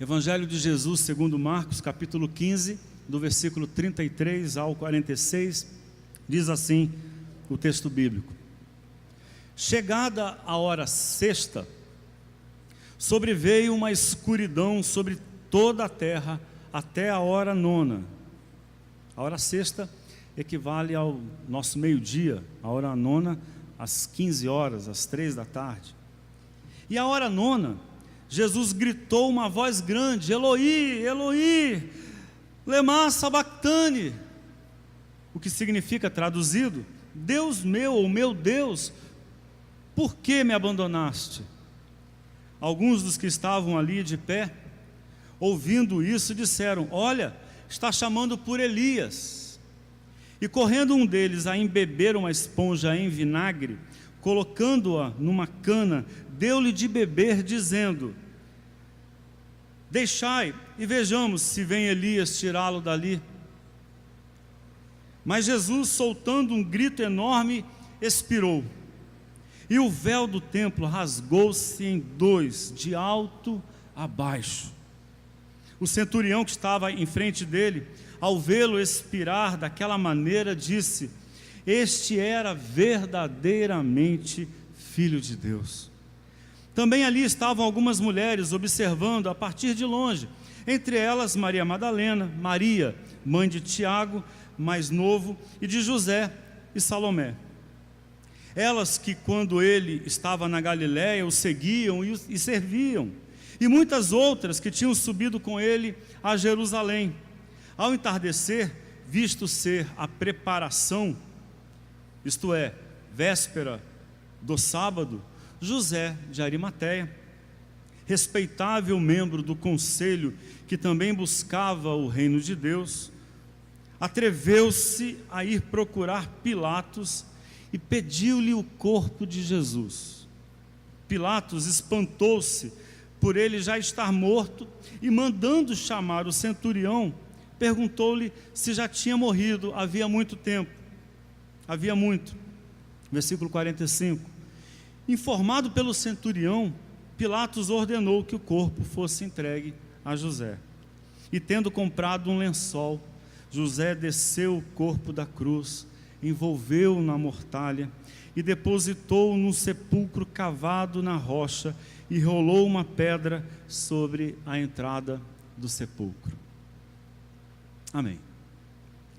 Evangelho de Jesus segundo Marcos, capítulo 15, do versículo 33 ao 46, diz assim o texto bíblico: Chegada a hora sexta, sobreveio uma escuridão sobre toda a terra até a hora nona. A hora sexta equivale ao nosso meio-dia, a hora nona às 15 horas, às 3 da tarde. E a hora nona, Jesus gritou uma voz grande: Eloi, Eloi, lema sabactani, o que significa, traduzido, Deus meu, ou meu Deus, por que me abandonaste? Alguns dos que estavam ali de pé, ouvindo isso, disseram: olha, está chamando por Elias. E correndo um deles a embeber uma esponja em vinagre, colocando-a numa cana, deu-lhe de beber, dizendo: deixai e vejamos se vem Elias tirá-lo dali. Mas Jesus, soltando um grito enorme, expirou. E o véu do templo rasgou-se em dois, de alto a baixo. O centurião que estava em frente dele, ao vê-lo expirar daquela maneira, disse: este era verdadeiramente Filho de Deus. Também ali estavam algumas mulheres observando a partir de longe, entre elas Maria Madalena, Maria, mãe de Tiago, mais novo, e de José e Salomé. Elas que, quando ele estava na Galiléia, o seguiam e serviam, e muitas outras que tinham subido com ele a Jerusalém. Ao entardecer, visto ser a preparação, isto é, véspera do sábado, José de Arimateia, respeitável membro do conselho que também buscava o reino de Deus, atreveu-se a ir procurar Pilatos e pediu-lhe o corpo de Jesus. Pilatos espantou-se por ele já estar morto e, mandando chamar o centurião, perguntou-lhe se já tinha morrido havia muito tempo. Havia muito. Versículo 45. Informado pelo centurião, Pilatos ordenou que o corpo fosse entregue a José. E tendo comprado um lençol, José desceu o corpo da cruz, envolveu-o na mortalha e depositou-o num sepulcro cavado na rocha e rolou uma pedra sobre a entrada do sepulcro. Amém.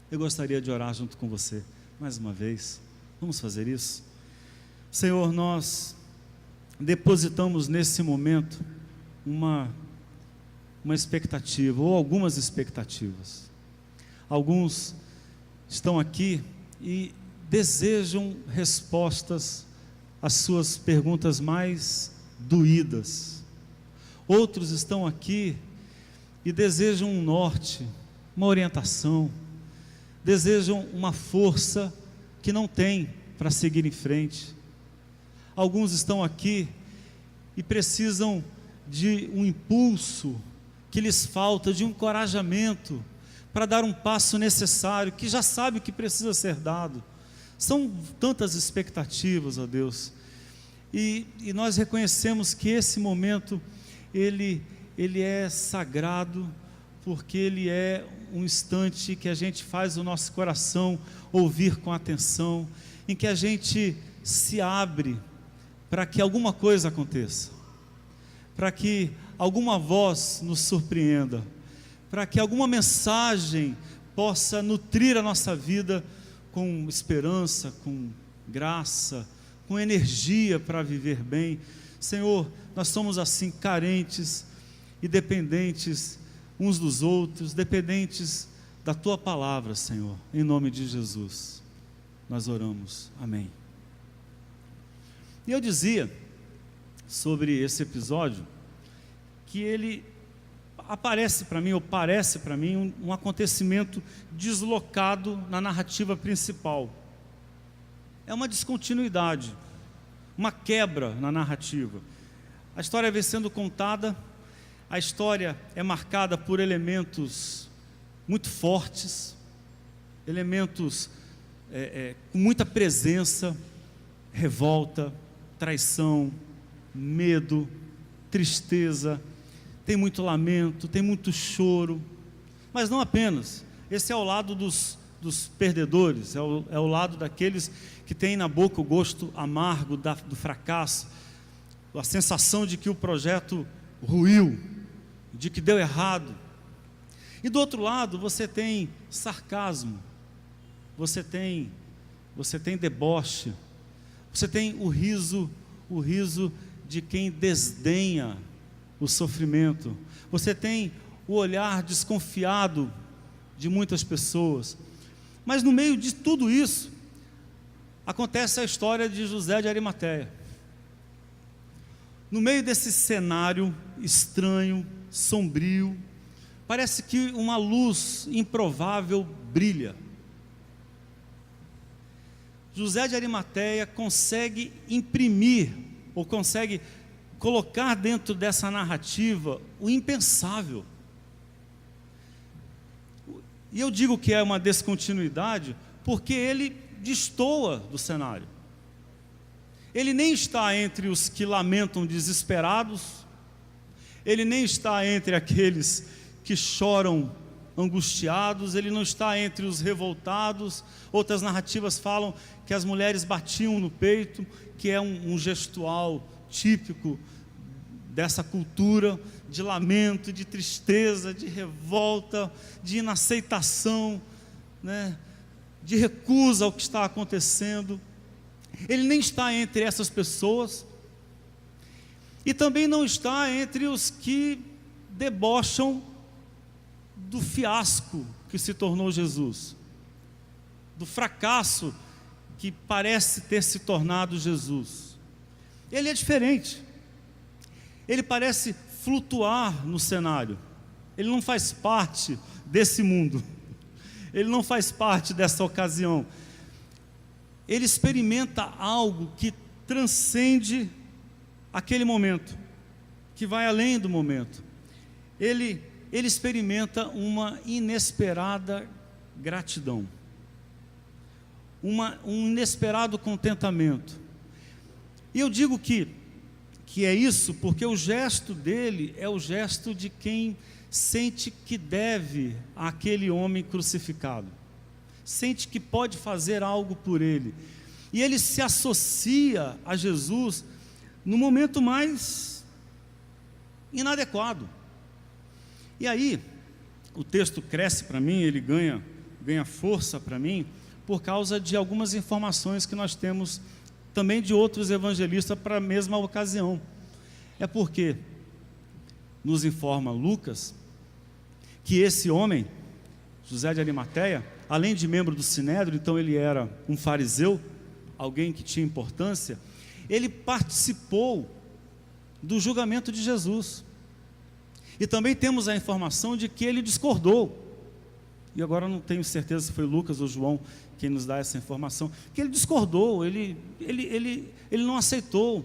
Eu gostaria de orar junto com você mais uma vez. Vamos fazer isso? Senhor, nós depositamos nesse momento uma expectativa, ou algumas expectativas. Alguns estão aqui e desejam respostas às suas perguntas mais doídas. Outros estão aqui e desejam um norte, uma orientação, desejam uma força que não tem para seguir em frente. Alguns estão aqui e precisam de um impulso que lhes falta, de um encorajamento para dar um passo necessário, que já sabe que precisa ser dado. São tantas expectativas, ó Deus, e nós reconhecemos que esse momento, ele é sagrado, porque ele é um instante que a gente faz o nosso coração ouvir com atenção, em que a gente se abre para que alguma coisa aconteça, para que alguma voz nos surpreenda, para que alguma mensagem possa nutrir a nossa vida com esperança, com graça, com energia para viver bem. Senhor, nós somos assim carentes e dependentes uns dos outros, dependentes da Tua palavra, Senhor. Em nome de Jesus, nós oramos. Amém. E eu dizia sobre esse episódio que ele aparece para mim, ou parece para mim, um acontecimento deslocado na narrativa principal. É uma descontinuidade, uma quebra na narrativa. A história vem sendo contada, a história é marcada por elementos muito fortes, elementos com muita presença, revolta, traição, medo, tristeza, tem muito lamento, tem muito choro, mas não apenas. Esse é o lado dos perdedores, é o lado daqueles que têm na boca o gosto amargo do fracasso, a sensação de que o projeto ruiu, de que deu errado. E do outro lado você tem sarcasmo, você tem deboche, você tem o riso de quem desdenha o sofrimento, você tem o olhar desconfiado de muitas pessoas. Mas no meio de tudo isso, acontece a história de José de Arimateia. No meio desse cenário estranho, sombrio, parece que uma luz improvável brilha. José de Arimateia consegue imprimir, ou consegue colocar dentro dessa narrativa o impensável. E eu digo que é uma descontinuidade, porque ele destoa do cenário. Ele nem está entre os que lamentam desesperados, ele nem está entre aqueles que choram angustiados, ele não está entre os revoltados. Outras narrativas falam que as mulheres batiam no peito, que é um gestual típico dessa cultura de lamento, de tristeza, de revolta, de inaceitação, né? De recusa ao que está acontecendo. Ele nem está entre essas pessoas, e também não está entre os que debocham do fiasco que se tornou Jesus, do fracasso que parece ter se tornado Jesus. Ele é diferente, ele parece flutuar no cenário, ele não faz parte desse mundo, ele não faz parte dessa ocasião. Ele experimenta algo que transcende aquele momento, que vai além do momento. Ele experimenta uma inesperada gratidão, um inesperado contentamento. E eu digo que é isso porque o gesto dele é o gesto de quem sente que deve àquele homem crucificado, sente que pode fazer algo por ele, e ele se associa a Jesus no momento mais inadequado. E aí o texto cresce para mim, ele ganha força para mim, por causa de algumas informações que nós temos também de outros evangelistas para a mesma ocasião. É porque nos informa Lucas que esse homem, José de Arimateia, além de membro do Sinédrio, então ele era um fariseu, alguém que tinha importância, ele participou do julgamento de Jesus. E também temos a informação de que ele discordou, e agora eu não tenho certeza se foi Lucas ou João quem nos dá essa informação, que ele discordou, ele não aceitou.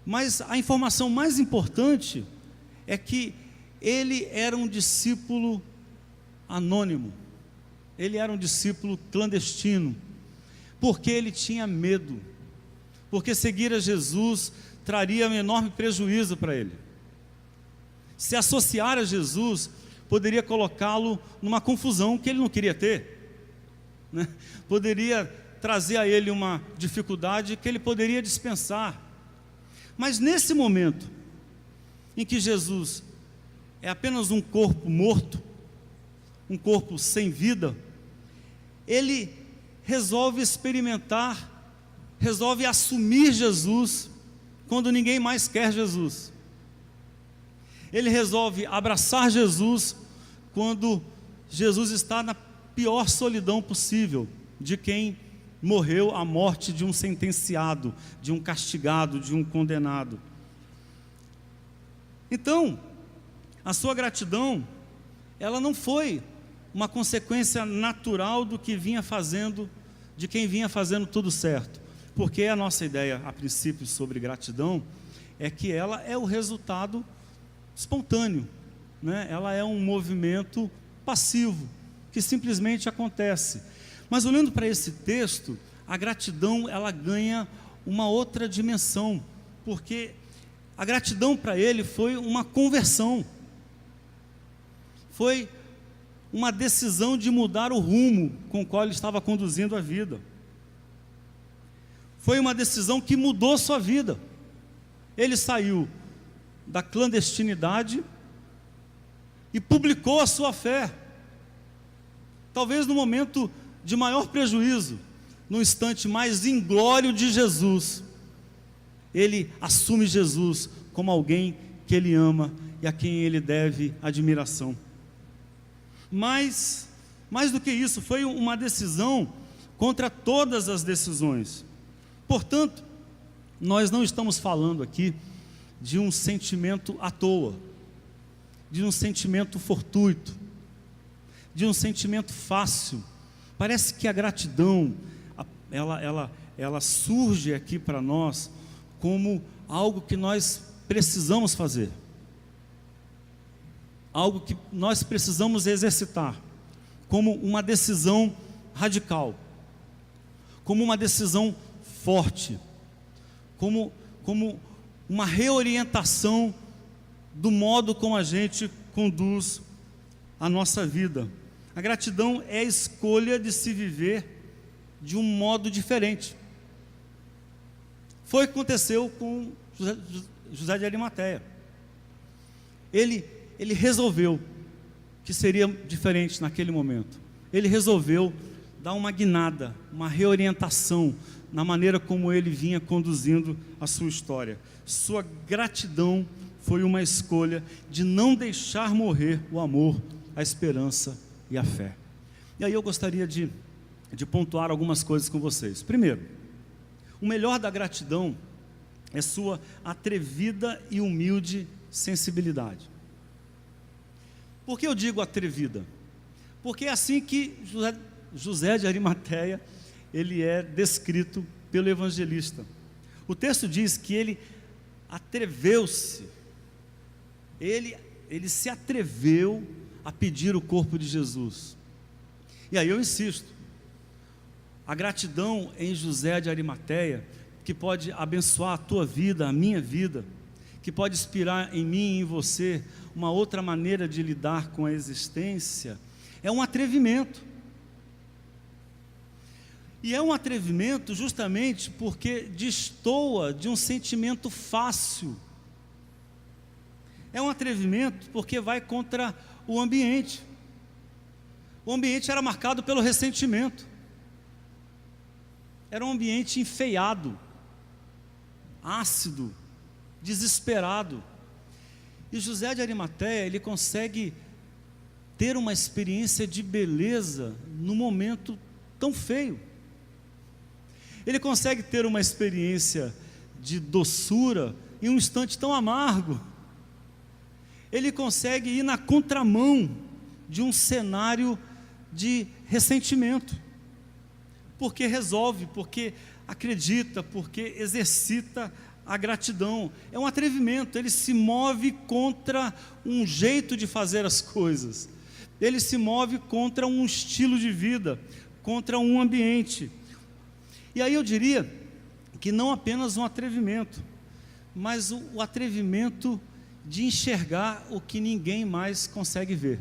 Mas a informação mais importante é que ele era um discípulo anônimo, ele era um discípulo clandestino, porque ele tinha medo, porque seguir a Jesus traria um enorme prejuízo para ele. Se associar a Jesus poderia colocá-lo numa confusão que ele não queria ter, né? Poderia trazer a ele uma dificuldade que ele poderia dispensar. Mas nesse momento em que Jesus é apenas um corpo morto, um corpo sem vida, ele resolve experimentar, resolve assumir Jesus quando ninguém mais quer Jesus. Ele resolve abraçar Jesus quando Jesus está na pior solidão possível, de quem morreu a morte de um sentenciado, de um castigado, de um condenado. Então, a sua gratidão, ela não foi uma consequência natural do que vinha fazendo, de quem vinha fazendo tudo certo, porque a nossa ideia, a princípio, sobre gratidão, é que ela é o resultado espontâneo, né? Ela é um movimento passivo, que simplesmente acontece. Mas olhando para esse texto, a gratidão ela ganha uma outra dimensão, porque A gratidão para ele foi uma conversão, foi uma decisão de mudar o rumo com o qual ele estava conduzindo a vida. Foi uma decisão que mudou sua vida. Ele saiu da clandestinidade e publicou a sua fé. Talvez no momento de maior prejuízo, no instante mais inglório de Jesus, ele assume Jesus como alguém que ele ama e a quem ele deve admiração. Mas, mais do que isso, foi uma decisão contra todas as decisões. Portanto, nós não estamos falando aqui de um sentimento à toa, de um sentimento fortuito, de um sentimento fácil. Parece que a gratidão, ela surge aqui para nós como algo que nós precisamos fazer, algo que nós precisamos exercitar, como uma decisão radical, como uma decisão forte, como uma reorientação do modo como a gente conduz a nossa vida. A gratidão é a escolha de se viver de um modo diferente. Foi o que aconteceu com José de Arimateia. Ele resolveu que seria diferente naquele momento. Ele resolveu dar uma guinada, uma reorientação na maneira como ele vinha conduzindo a sua história. Sua gratidão foi uma escolha de não deixar morrer o amor, a esperança e a fé. E aí eu gostaria de pontuar algumas coisas com vocês. Primeiro, o melhor da gratidão é sua atrevida e humilde sensibilidade. Por que eu digo atrevida? Porque é assim que José de Arimateia, ele é descrito pelo evangelista. O texto diz que ele atreveu-se, ele se atreveu a pedir o corpo de Jesus. E aí eu insisto, a gratidão em José de Arimateia, que pode abençoar a tua vida, a minha vida, que pode inspirar em mim e em você uma outra maneira de lidar com a existência, é um atrevimento. E é um atrevimento justamente porque destoa de um sentimento fácil. É um atrevimento porque vai contra o ambiente. O ambiente era marcado pelo ressentimento. Era um ambiente enfeiado, ácido, desesperado. E José de Arimateia, ele consegue ter uma experiência de beleza num momento tão feio. Ele consegue ter uma experiência de doçura em um instante tão amargo. Ele consegue ir na contramão de um cenário de ressentimento, porque resolve, porque acredita, porque exercita a gratidão. É um atrevimento, ele se move contra um jeito de fazer as coisas, ele se move contra um estilo de vida, contra um ambiente. E aí eu diria que não apenas um atrevimento, mas o atrevimento de enxergar o que ninguém mais consegue ver,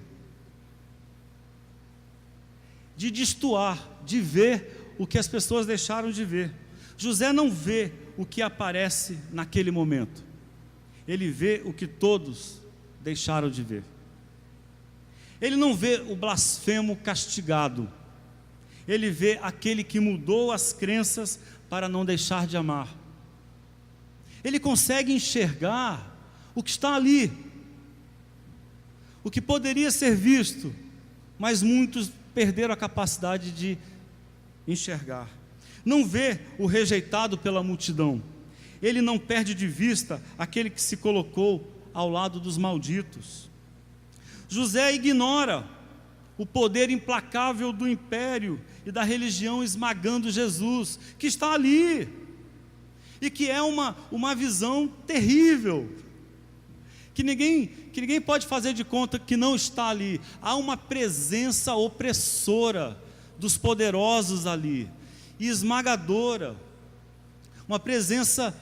de destoar, de ver o que as pessoas deixaram de ver. José não vê o que aparece naquele momento, ele vê o que todos deixaram de ver. Ele não vê o blasfemo castigado, ele vê aquele que mudou as crenças para não deixar de amar. Ele consegue enxergar o que está ali, o que poderia ser visto, mas muitos perderam a capacidade de enxergar. Não vê o rejeitado pela multidão, ele não perde de vista aquele que se colocou ao lado dos malditos. José ignora o poder implacável do império e da religião esmagando Jesus, que está ali, e que é uma visão terrível, que ninguém pode fazer de conta que não está ali. Há uma presença opressora dos poderosos ali, e esmagadora, uma presença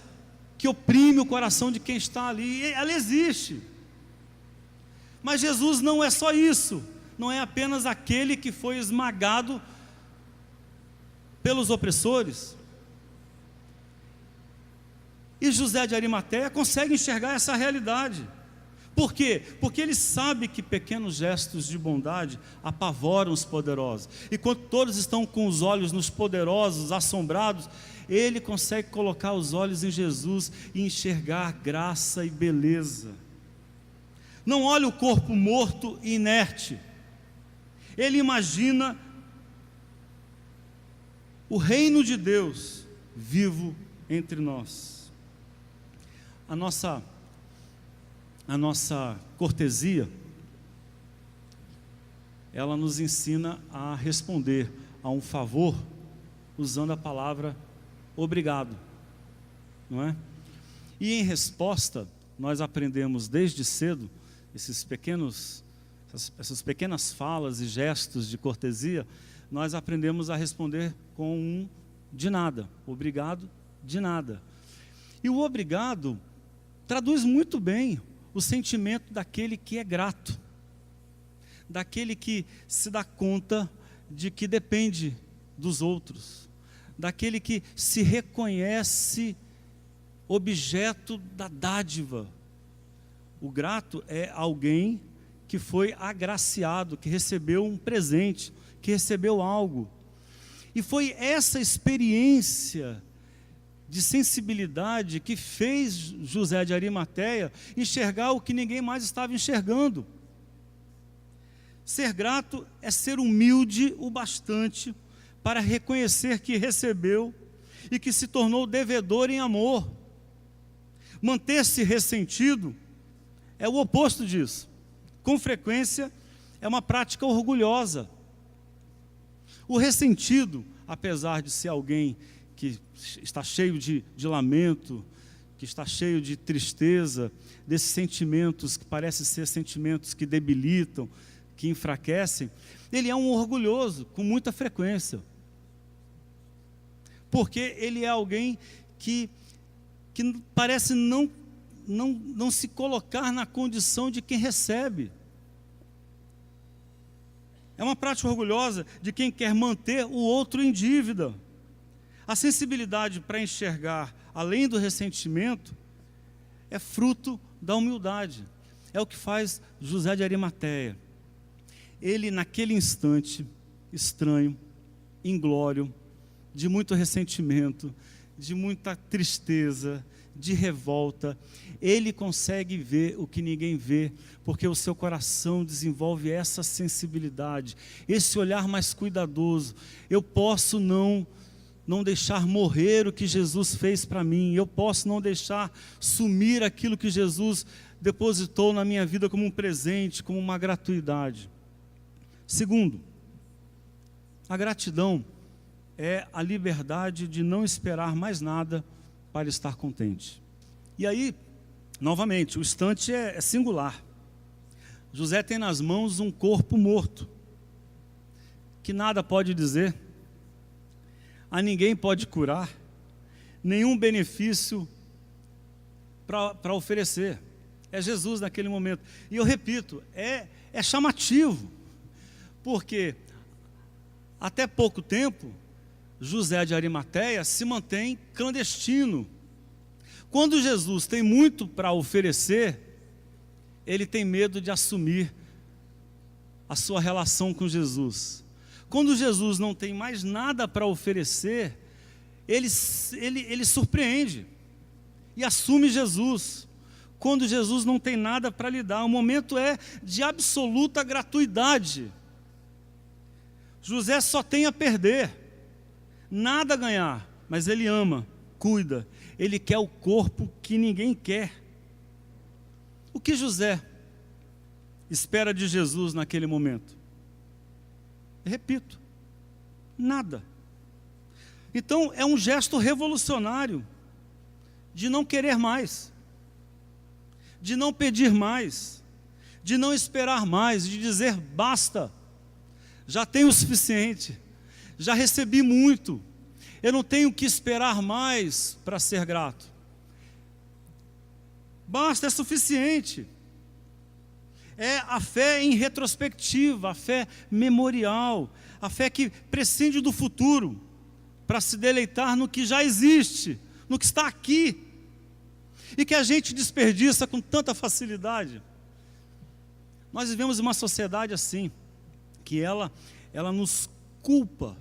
que oprime o coração de quem está ali. Ela existe. Mas Jesus não é só isso. Não é apenas aquele que foi esmagado pelos opressores. E José de Arimateia consegue enxergar essa realidade. Por quê? Porque ele sabe que pequenos gestos de bondade apavoram os poderosos. E quando todos estão com os olhos nos poderosos, assombrados, ele consegue colocar os olhos em Jesus e enxergar graça e beleza. Não olha o corpo morto e inerte. Ele imagina o reino de Deus vivo entre nós. A nossa cortesia, ela nos ensina a responder a um favor usando a palavra obrigado, não é? E em resposta, nós aprendemos desde cedo essas pequenas falas e gestos de cortesia, nós aprendemos a responder com um de nada, obrigado, de nada. E o obrigado traduz muito bem o sentimento daquele que é grato, daquele que se dá conta de que depende dos outros, daquele que se reconhece objeto da dádiva. O grato é alguém que foi agraciado, que recebeu um presente, que recebeu algo. E foi essa experiência de sensibilidade que fez José de Arimateia enxergar o que ninguém mais estava enxergando. Ser grato é ser humilde o bastante para reconhecer que recebeu e que se tornou devedor em amor. Manter-se ressentido é o oposto disso. Com frequência é uma prática orgulhosa. O ressentido, apesar de ser alguém que está cheio de lamento, que está cheio de tristeza, desses sentimentos que parecem ser sentimentos que debilitam, que enfraquecem, ele é um orgulhoso com muita frequência, porque ele é alguém que parece não se colocar na condição de quem recebe. É uma prática orgulhosa de quem quer manter o outro em dívida. A sensibilidade para enxergar, além do ressentimento, é fruto da humildade. É o que faz José de Arimateia. Ele, naquele instante estranho, inglório, de muito ressentimento, de muita tristeza, de revolta, ele consegue ver o que ninguém vê, porque o seu coração desenvolve essa sensibilidade, esse olhar mais cuidadoso. Eu posso não deixar morrer o que Jesus fez para mim, eu posso não deixar sumir aquilo que Jesus depositou na minha vida como um presente, como uma gratuidade. Segundo, a gratidão é a liberdade de não esperar mais nada para estar contente. E aí, novamente, o instante é singular. José tem nas mãos um corpo morto, que nada pode dizer, a ninguém pode curar, nenhum benefício para oferecer. É Jesus naquele momento. E eu repito, é chamativo, porque até pouco tempo, José de Arimateia se mantém clandestino. Quando Jesus tem muito para oferecer, ele tem medo de assumir a sua relação com Jesus. Quando Jesus não tem mais nada para oferecer, ele surpreende e assume Jesus. Quando Jesus não tem nada para lhe dar, o momento é de absoluta gratuidade. José só tem a perder, nada a ganhar, mas ele ama, cuida, ele quer o corpo que ninguém quer. O que José espera de Jesus naquele momento? Repito, nada. Então é um gesto revolucionário de não querer mais, de não pedir mais, de não esperar mais, de dizer basta, já tenho o suficiente, já recebi muito, eu não tenho que esperar mais para ser grato. Basta, é suficiente. É a fé em retrospectiva, a fé memorial, a fé que prescinde do futuro para se deleitar no que já existe, no que está aqui, e que a gente desperdiça com tanta facilidade. Nós vivemos uma sociedade assim, que ela nos culpa,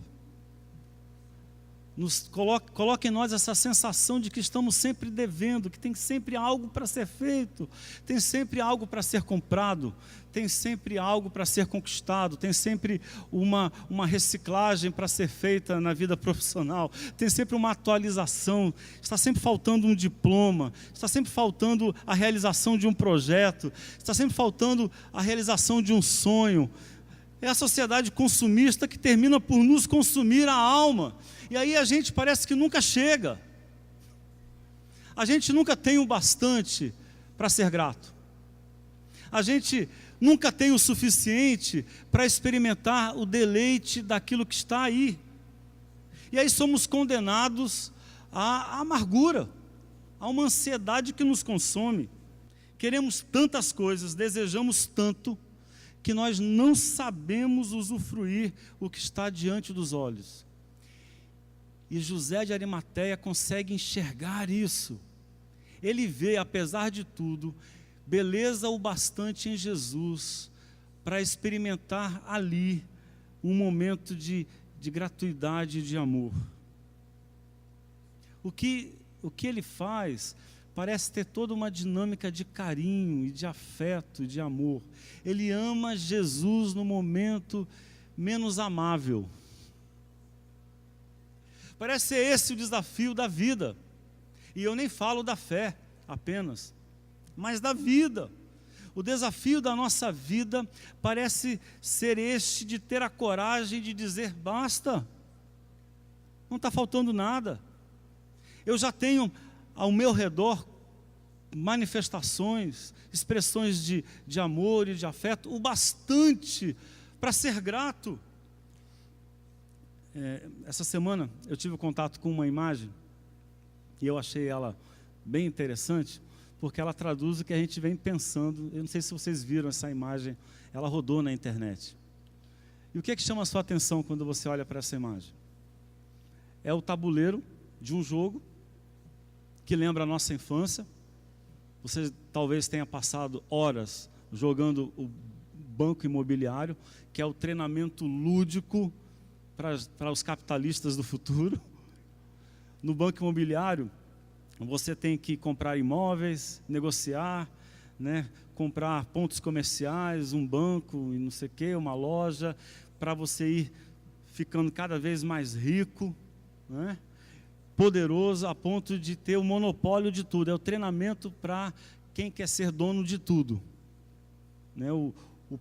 coloca em nós essa sensação de que estamos sempre devendo, que tem sempre algo para ser feito, tem sempre algo para ser comprado, tem sempre algo para ser conquistado, tem sempre uma reciclagem para ser feita na vida profissional, tem sempre uma atualização, está sempre faltando um diploma, está sempre faltando a realização de um projeto, está sempre faltando a realização de um sonho. É a sociedade consumista que termina por nos consumir a alma. E aí a gente parece que nunca chega. A gente nunca tem o bastante para ser grato. A gente nunca tem o suficiente para experimentar o deleite daquilo que está aí. E aí somos condenados à amargura, a uma ansiedade que nos consome. Queremos tantas coisas, desejamos tanto, que nós não sabemos usufruir o que está diante dos olhos. E José de Arimateia consegue enxergar isso. Ele vê, apesar de tudo, beleza o bastante em Jesus para experimentar ali um momento de gratuidade e de amor. O que ele faz parece ter toda uma dinâmica de carinho e de afeto, de amor. Ele ama Jesus no momento menos amável. Parece ser esse o desafio da vida. E eu nem falo da fé apenas, mas da vida. O desafio da nossa vida parece ser este de ter a coragem de dizer basta. Não está faltando nada. Eu já tenho ao meu redor manifestações, expressões de amor e de afeto, o bastante para ser grato. Essa semana eu tive contato com uma imagem e eu achei ela bem interessante, porque ela traduz o que a gente vem pensando. Eu não sei se vocês viram essa imagem, ela rodou na internet. E o que é que chama a sua atenção quando você olha para essa imagem? É o tabuleiro de um jogo que lembra a nossa infância. Você talvez tenha passado horas jogando o Banco Imobiliário, que é o treinamento lúdico para os capitalistas do futuro. No Banco Imobiliário, você tem que comprar imóveis, negociar, né, comprar pontos comerciais, um banco e não sei o quê, uma loja, para você ir ficando cada vez mais rico, né, poderoso a ponto de ter o monopólio de tudo. É o treinamento para quem quer ser dono de tudo, né? O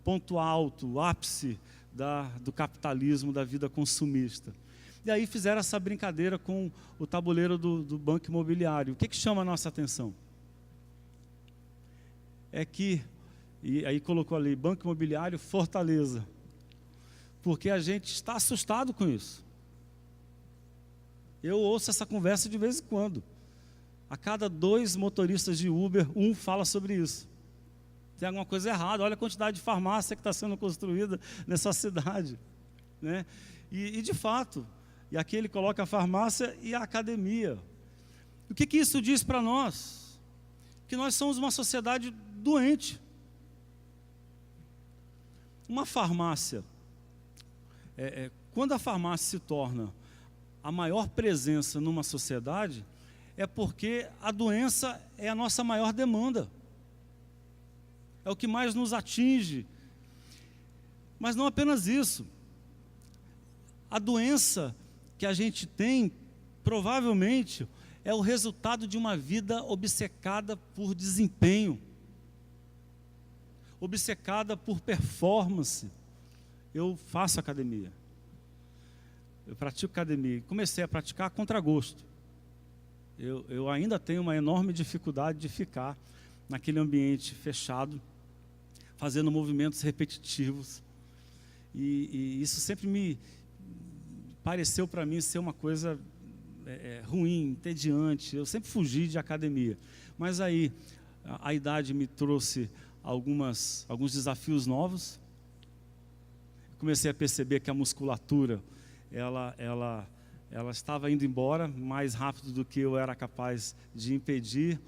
ponto alto, o ápice do capitalismo, da vida consumista. E aí fizeram essa brincadeira com o tabuleiro do Banco Imobiliário. O que chama a nossa atenção? É que, e aí colocou ali, Banco Imobiliário Fortaleza, porque a gente está assustado com isso. Eu ouço essa conversa de vez em quando. A cada 2 motoristas de Uber, um fala sobre isso. Tem alguma coisa errada, olha a quantidade de farmácia que está sendo construída nessa cidade, né? E de fato, e aqui ele coloca a farmácia e a academia. O que isso diz para nós? Que nós somos uma sociedade doente. Uma farmácia, quando a farmácia se torna a maior presença numa sociedade, é porque a doença é a nossa maior demanda. É o que mais nos atinge. Mas não apenas isso. A doença que a gente tem, provavelmente, é o resultado de uma vida obcecada por desempenho, obcecada por performance. Eu faço academia. Eu pratico academia. Comecei a praticar a contragosto. Eu ainda tenho uma enorme dificuldade de ficar naquele ambiente fechado, fazendo movimentos repetitivos. E isso sempre me pareceu para mim ser uma coisa ruim, entediante. Eu sempre fugi de academia. Mas aí, a idade me trouxe alguns desafios novos. Comecei a perceber que a musculatura, ela estava indo embora mais rápido do que eu era capaz de impedir.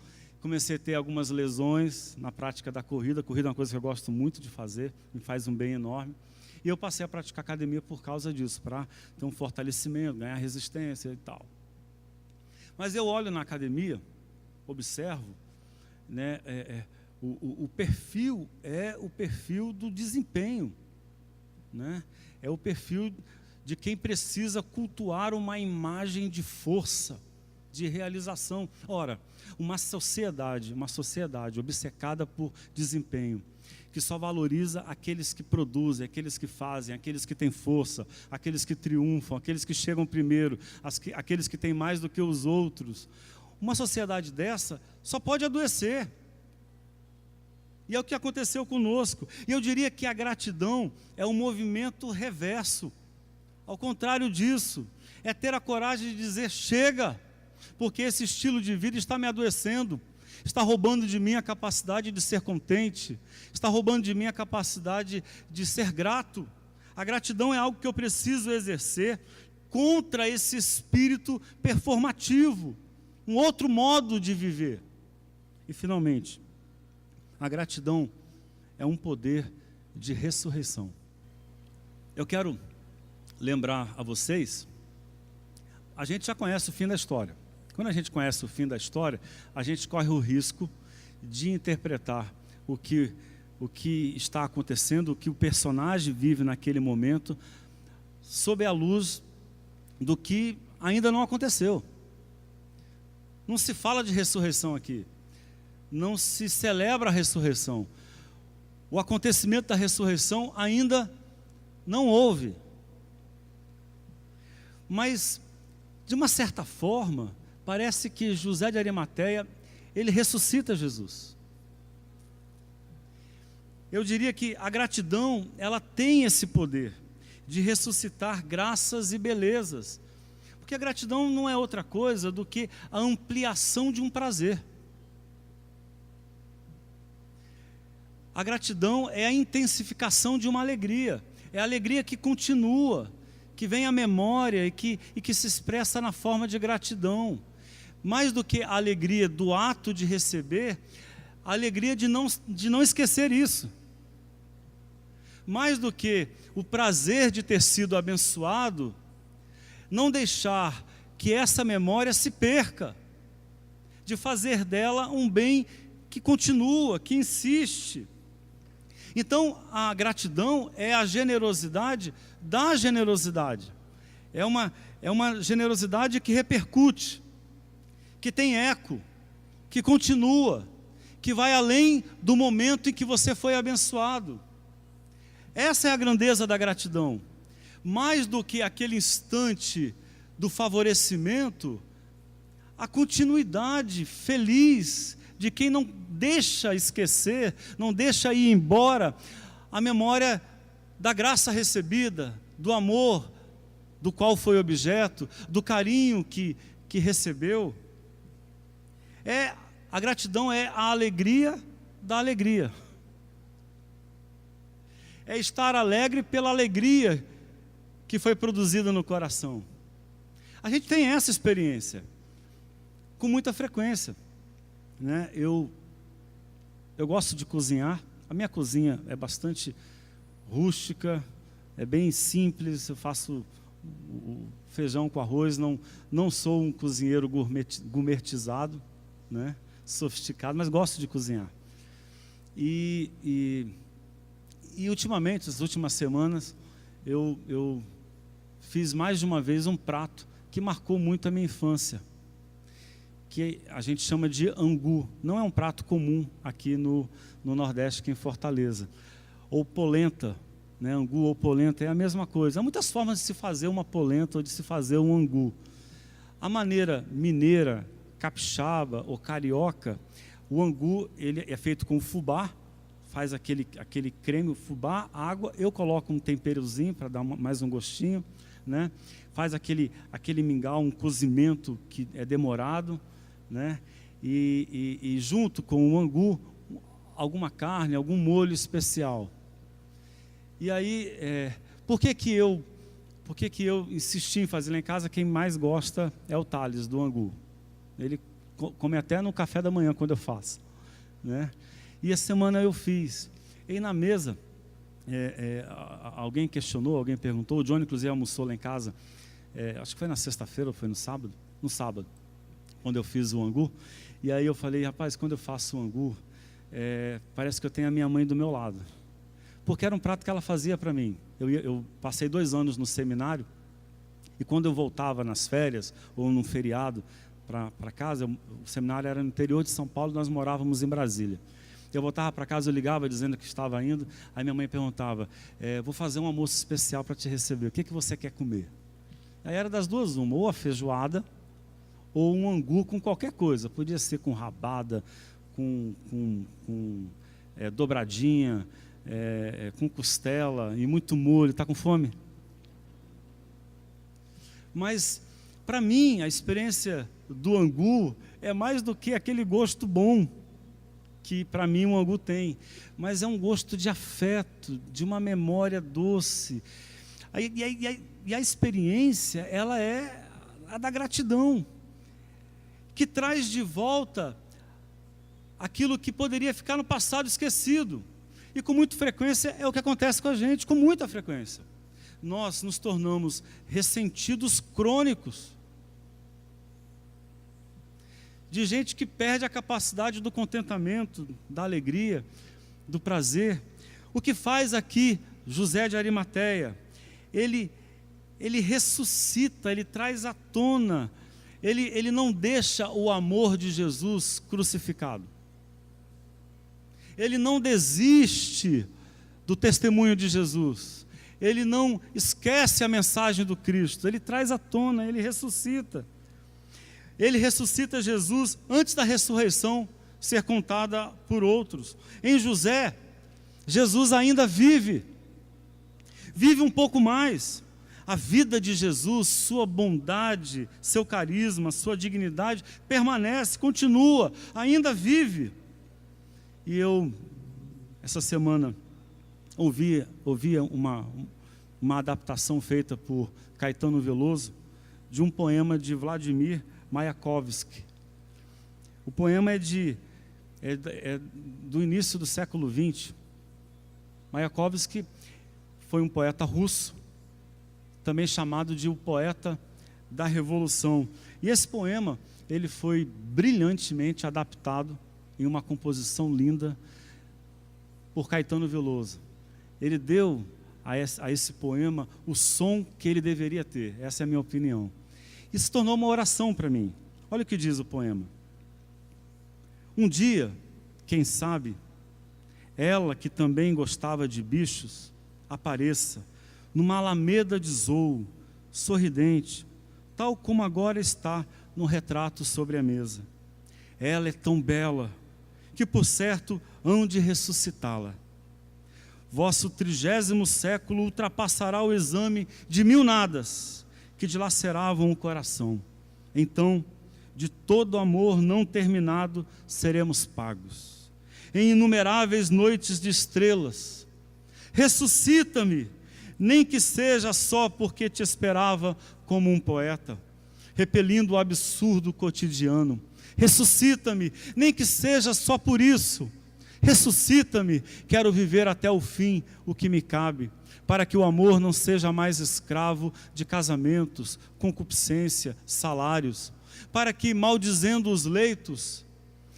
Comecei a ter algumas lesões na prática da corrida. A corrida é uma coisa que eu gosto muito de fazer, me faz um bem enorme. E eu passei a praticar academia por causa disso, para ter um fortalecimento, ganhar resistência e tal. Mas eu olho na academia, observo, né, o perfil é o perfil do desempenho, né? É o perfil de quem precisa cultuar uma imagem de força, de realização. Ora, uma sociedade obcecada por desempenho, que só valoriza aqueles que produzem, aqueles que fazem, aqueles que têm força, aqueles que triunfam, aqueles que chegam primeiro, aqueles que têm mais do que os outros. Uma sociedade dessa só pode adoecer. E é o que aconteceu conosco. E eu diria que a gratidão é um movimento reverso. Ao contrário disso, é ter a coragem de dizer: chega, porque esse estilo de vida está me adoecendo, está roubando de mim a capacidade de ser contente, está roubando de mim a capacidade de ser grato. A gratidão é algo que eu preciso exercer contra esse espírito performativo, um outro modo de viver. E finalmente, a gratidão é um poder de ressurreição. Eu quero lembrar a vocês, a gente já conhece o fim da história. Quando a gente conhece o fim da história, a gente corre o risco de interpretar o que está acontecendo, o que o personagem vive naquele momento, sob a luz do que ainda não aconteceu. Não se fala de ressurreição aqui. Não se celebra a ressurreição. O acontecimento da ressurreição ainda não houve. Mas, de uma certa forma, parece que José de Arimateia, ele ressuscita Jesus. Eu diria que a gratidão, ela tem esse poder de ressuscitar graças e belezas. Porque a gratidão não é outra coisa do que a ampliação de um prazer. A gratidão é a intensificação de uma alegria. É a alegria que continua, que vem à memória e que se expressa na forma de gratidão. Mais do que a alegria do ato de receber, a alegria de não esquecer isso. Mais do que o prazer de ter sido abençoado, não deixar que essa memória se perca, de fazer dela um bem que continua, que insiste. Então, a gratidão é a generosidade da generosidade. É uma generosidade que repercute, que tem eco, que continua, que vai além do momento em que você foi abençoado. Essa é a grandeza da gratidão. Mais do que aquele instante do favorecimento, a continuidade feliz de quem não deixa esquecer, não deixa ir embora a memória da graça recebida, do amor do qual foi objeto, do carinho que recebeu. A gratidão é a alegria da alegria. É estar alegre pela alegria que foi produzida no coração. A gente tem essa experiência com muita frequência, né? Eu gosto de cozinhar. A minha cozinha é bastante rústica, é bem simples. Eu faço o feijão com arroz, não sou um cozinheiro gourmetizado, né? Sofisticado, mas gosto de cozinhar. E ultimamente, as últimas semanas, eu fiz mais de uma vez um prato que marcou muito a minha infância, que a gente chama de angu. Não é um prato comum aqui no Nordeste, aqui em Fortaleza. Ou polenta, né? Angu ou polenta é a mesma coisa. Há muitas formas de se fazer uma polenta ou de se fazer um angu. A maneira mineira, capixaba ou carioca, o angu ele é feito com fubá, faz aquele creme, o fubá, água, eu coloco um temperozinho para dar mais um gostinho, né? Faz aquele mingau, um cozimento que é demorado, né? e junto com o angu, alguma carne, algum molho especial. E aí, por que eu insisti em fazer lá em casa? Quem mais gosta é o Thales, do angu. Ele come até no café da manhã quando eu faço, né? E essa semana eu fiz. E na mesa, alguém questionou, alguém perguntou, o Johnny inclusive almoçou lá em casa, acho que foi na sexta-feira ou foi no sábado? No sábado, quando eu fiz o angu. E aí eu falei, rapaz, quando eu faço o angu, parece que eu tenho a minha mãe do meu lado. Porque era um prato que ela fazia para mim. Eu passei 2 anos no seminário, e quando eu voltava nas férias, ou num feriado, para casa, o seminário era no interior de São Paulo, nós morávamos em Brasília. Eu voltava para casa, eu ligava dizendo que estava indo, aí minha mãe perguntava, vou fazer um almoço especial para te receber, o que você quer comer? Aí era das duas uma, ou a feijoada, ou um angu com qualquer coisa, podia ser com rabada, com dobradinha, com costela e muito molho. Está com fome? Mas para mim a experiência do angu é mais do que aquele gosto bom que para mim um angu tem, mas é um gosto de afeto, de uma memória doce. E a experiência, ela é a da gratidão, que traz de volta aquilo que poderia ficar no passado esquecido. E com muita frequência é o que acontece com a gente, com muita frequência. Nós nos tornamos ressentidos crônicos, de gente que perde a capacidade do contentamento, da alegria, do prazer. O que faz aqui José de Arimateia? Ele ressuscita, ele traz à tona, ele não deixa o amor de Jesus crucificado. Ele não desiste do testemunho de Jesus. Ele não esquece a mensagem do Cristo. Ele traz à tona, ele ressuscita. Ele ressuscita Jesus antes da ressurreição ser contada por outros. Em José, Jesus ainda vive um pouco mais. A vida de Jesus, sua bondade, seu carisma, sua dignidade permanece, continua, ainda vive. E eu, essa semana, ouvia uma adaptação feita por Caetano Veloso de um poema de Vladimir Mayakovsky. O poema é do início do século XX. Mayakovsky foi um poeta russo, também chamado de o poeta da Revolução. E esse poema, ele foi brilhantemente adaptado em uma composição linda por Caetano Veloso. Ele deu a esse poema o som que ele deveria ter. Essa é a minha opinião. E se tornou uma oração para mim. Olha o que diz o poema. Um dia, quem sabe, ela que também gostava de bichos, apareça numa alameda de Zou, sorridente, tal como agora está no retrato sobre a mesa. Ela é tão bela, que por certo hão de ressuscitá-la. Vosso 30º século ultrapassará o exame de 1000 nadas, que dilaceravam o coração. Então, de todo amor não terminado, seremos pagos. Em inumeráveis noites de estrelas, ressuscita-me, nem que seja só porque te esperava como um poeta, repelindo o absurdo cotidiano. Ressuscita-me, nem que seja só por isso. Ressuscita-me, quero viver até o fim o que me cabe, para que o amor não seja mais escravo de casamentos, concupiscência, salários, para que, maldizendo os leitos,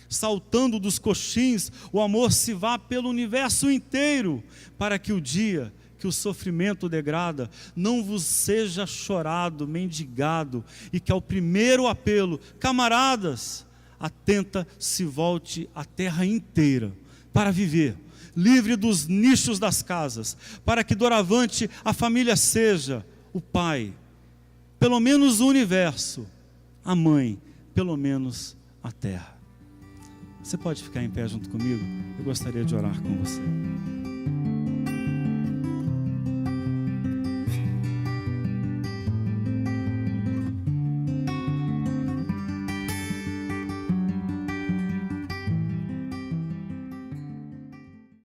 saltando dos coxins, o amor se vá pelo universo inteiro, para que o dia que o sofrimento degrada não vos seja chorado, mendigado, e que ao primeiro apelo, camaradas, atenta se volte a terra inteira para viver, livre dos nichos das casas, para que doravante a família seja o pai, pelo menos o universo, a mãe, pelo menos a terra. Você pode ficar em pé junto comigo? Eu gostaria de orar com você.